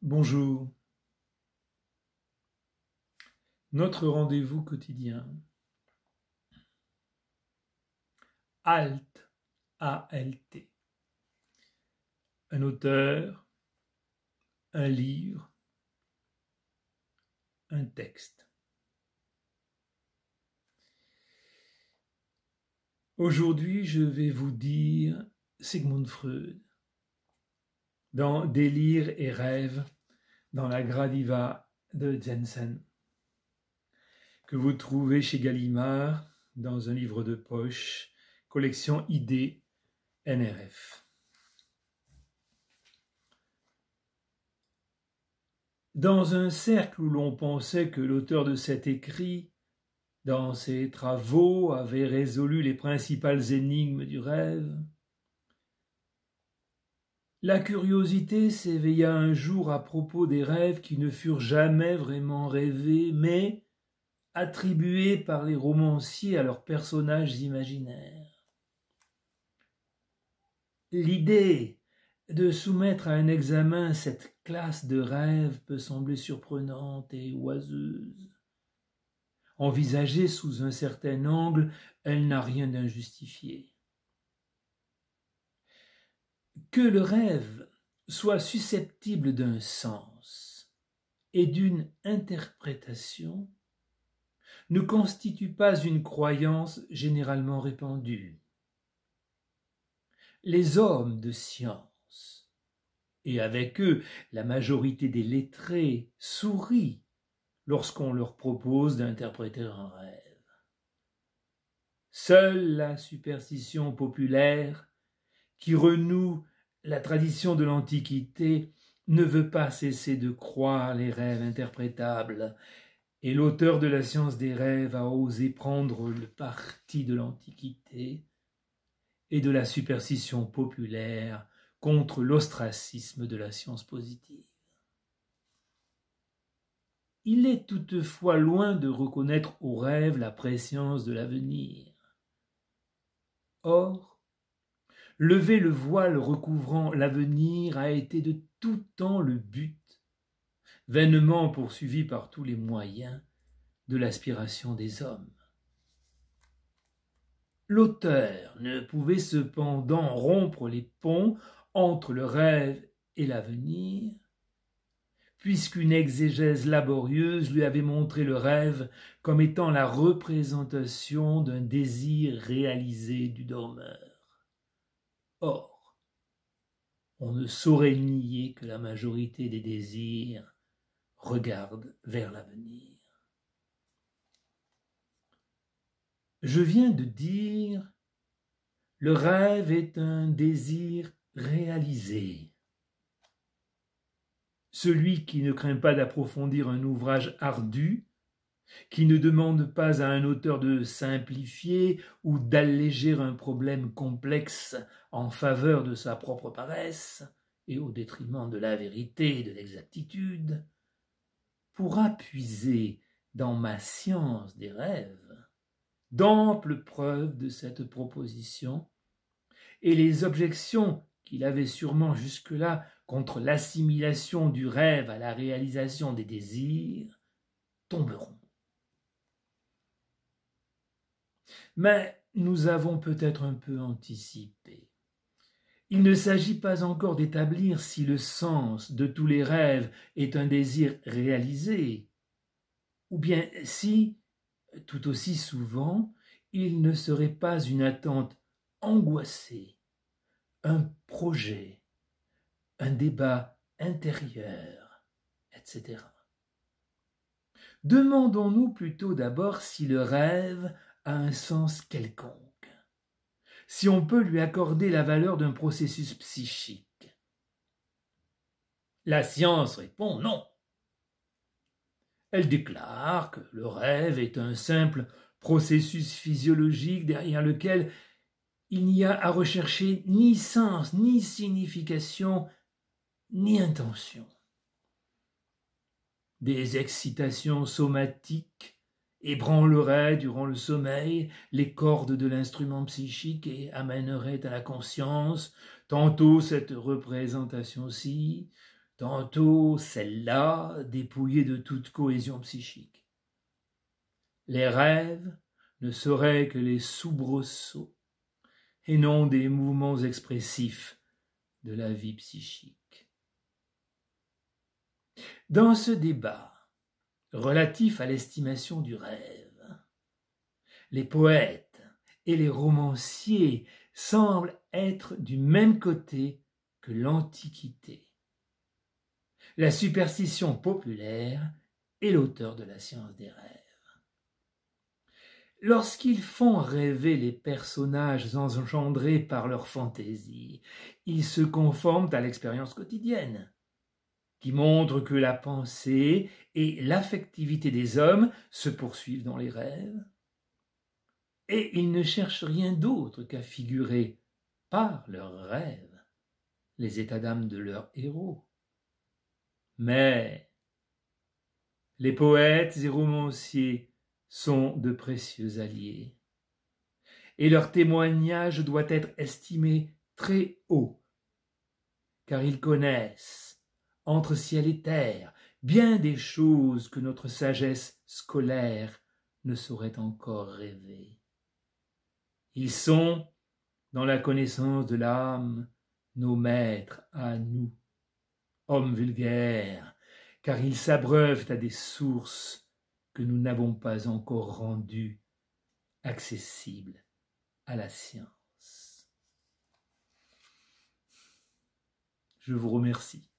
Bonjour. Notre rendez-vous quotidien. ALT, A-L-T. Un auteur, un livre, un texte. Aujourd'hui, je vais vous dire Sigmund Freud, dans Délire et rêve, dans la Gradiva de Jensen, que vous trouvez chez Gallimard, dans un livre de poche, collection ID NRF. Dans un cercle où l'on pensait que l'auteur de cet écrit, dans ses travaux, avait résolu les principales énigmes du rêve, la curiosité s'éveilla un jour à propos des rêves qui ne furent jamais vraiment rêvés, mais attribués par les romanciers à leurs personnages imaginaires. L'idée de soumettre à un examen cette classe de rêves peut sembler surprenante et oiseuse. Envisagée sous un certain angle, elle n'a rien d'injustifié. Que le rêve soit susceptible d'un sens et d'une interprétation ne constitue pas une croyance généralement répandue. Les hommes de science, et avec eux la majorité des lettrés, sourient lorsqu'on leur propose d'interpréter un rêve. Seule la superstition populaire, qui renoue la tradition de l'Antiquité, ne veut pas cesser de croire les rêves interprétables, et l'auteur de la science des rêves a osé prendre le parti de l'Antiquité et de la superstition populaire contre l'ostracisme de la science positive. Il est toutefois loin de reconnaître au rêve la préscience de l'avenir. Or, lever le voile recouvrant l'avenir a été de tout temps le but, vainement poursuivi par tous les moyens, de l'aspiration des hommes. L'auteur ne pouvait cependant rompre les ponts entre le rêve et l'avenir, puisqu'une exégèse laborieuse lui avait montré le rêve comme étant la représentation d'un désir réalisé du dormeur. Or, on ne saurait nier que la majorité des désirs regarde vers l'avenir. Je viens de dire, le rêve est un désir réalisé. Celui qui ne craint pas d'approfondir un ouvrage ardu, qui ne demande pas à un auteur de simplifier ou d'alléger un problème complexe en faveur de sa propre paresse et au détriment de la vérité et de l'exactitude, pourra puiser dans ma science des rêves d'amples preuves de cette proposition, et les objections qu'il avait sûrement jusque-là contre l'assimilation du rêve à la réalisation des désirs tomberont. Mais nous avons peut-être un peu anticipé. Il ne s'agit pas encore d'établir si le sens de tous les rêves est un désir réalisé, ou bien si, tout aussi souvent, il ne serait pas une attente angoissée, un projet, un débat intérieur, etc. Demandons-nous plutôt d'abord si le rêve a un sens quelconque, si on peut lui accorder la valeur d'un processus psychique. La science répond non. Elle déclare que le rêve est un simple processus physiologique derrière lequel il n'y a à rechercher ni sens, ni signification, ni intention. Des excitations somatiques ébranleraient durant le sommeil les cordes de l'instrument psychique et amèneraient à la conscience tantôt cette représentation-ci, tantôt celle-là dépouillée de toute cohésion psychique. Les rêves ne seraient que les soubresauts et non des mouvements expressifs de la vie psychique. Dans ce débat relatif à l'estimation du rêve, les poètes et les romanciers semblent être du même côté que l'Antiquité. La superstition populaire est l'auteur de la science des rêves. Lorsqu'ils font rêver les personnages engendrés par leur fantaisie, ils se conforment à l'expérience quotidienne, qui montre que la pensée et l'affectivité des hommes se poursuivent dans les rêves, et ils ne cherchent rien d'autre qu'à figurer par leurs rêves les états d'âme de leurs héros. Mais les poètes et romanciers sont de précieux alliés, et leur témoignage doit être estimé très haut, car ils connaissent, entre ciel et terre, bien des choses que notre sagesse scolaire ne saurait encore rêver. Ils sont, dans la connaissance de l'âme, nos maîtres à nous, hommes vulgaires, car ils s'abreuvent à des sources que nous n'avons pas encore rendues accessibles à la science. Je vous remercie.